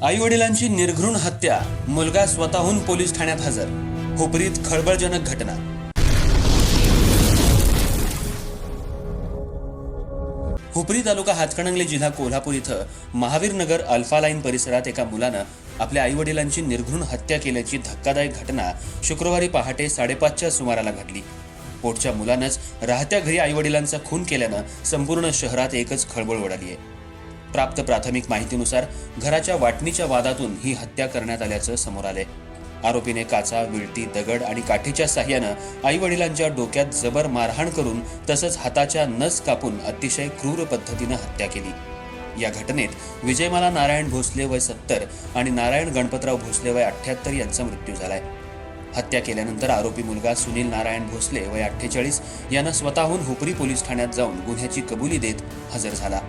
आई वडिलांची निर्घृण हत्या, मुलगा स्वतःहून पोलीस ठाण्यात हजर. हुपरीत खळबळजनक घटना. हुपरी तालुका हातकणंगले जिल्हा कोल्हापूर इथं महावीर नगर अल्फा लाईन परिसरात एका मुलानं आपल्या आई वडिलांची निर्घृण हत्या केल्याची धक्कादायक घटना शुक्रवारी पहाटे 5:30च्या सुमाराला घडली. पोटच्या मुलानंच राहत्या घरी आई वडिलांचा खून केल्यानं संपूर्ण शहरात एकच खळबळ उडाली आहे. प्राप्त प्राथमिक माहितीनुसार घराच्या वाटणीच्या वादातून ही हत्या करण्यात आल्याचं समोर आलंय. आरोपीने काचा, विळती, दगड आणि काठीच्या साह्यानं आई वडिलांच्या डोक्यात जबर मारहाण करून तसंच हाताच्या नस कापून अतिशय क्रूर पद्धतीनं हत्या केली. या घटनेत विजयमाला नारायण भोसले वय 70 आणि नारायण गणपतराव भोसले वय 78 यांचा मृत्यू झालाय. हत्या केल्यानंतर आरोपी मुलगा सुनील नारायण भोसले वय 48 यानं स्वतःहून हुपरी पोलीस ठाण्यात जाऊन गुन्ह्याची कबुली देत हजर झाला.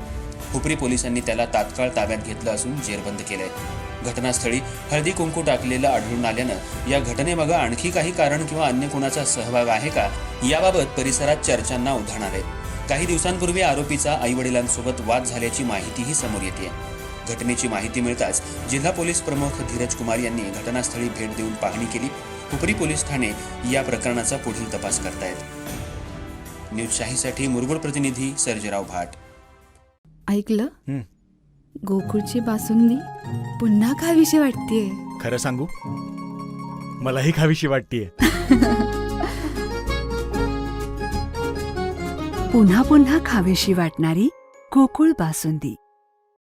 हुपरी पोलिसांनी त्याला तात्काळ ताब्यात घेतलं असून जेरबंद केलंय. घटनास्थळी हळदी कुंकू टाकलेलं आढळून आल्यानं या घटनेमागे आणखी काही कारण किंवा अन्य कोणाचा सहभाग आहे का याबाबत परिसरात चर्चांना उधाण आहे. काही दिवसांपूर्वी आरोपीचा आई वडिलांसोबत वाद झाल्याची माहितीही समोर येते. घटनेची माहिती मिळताच जिल्हा पोलीस प्रमुख धीरज कुमार यांनी घटनास्थळी भेट देऊन पाहणी केली. हुपरी पोलीस ठाणे या प्रकरणाचा पुढील तपास करतायत. न्यूज शाहीसाठी मुरगुड प्रतिनिधी सर्जेराव भाट. ऐकलं, गोकुळची बासुंदी पुन्हा खावीशी वाटतेय. खरं सांगू, मलाही खावीशी वाटतेय. पुन्हा पुन्हा खावीशी वाटणारी गोकुळ बासुंदी.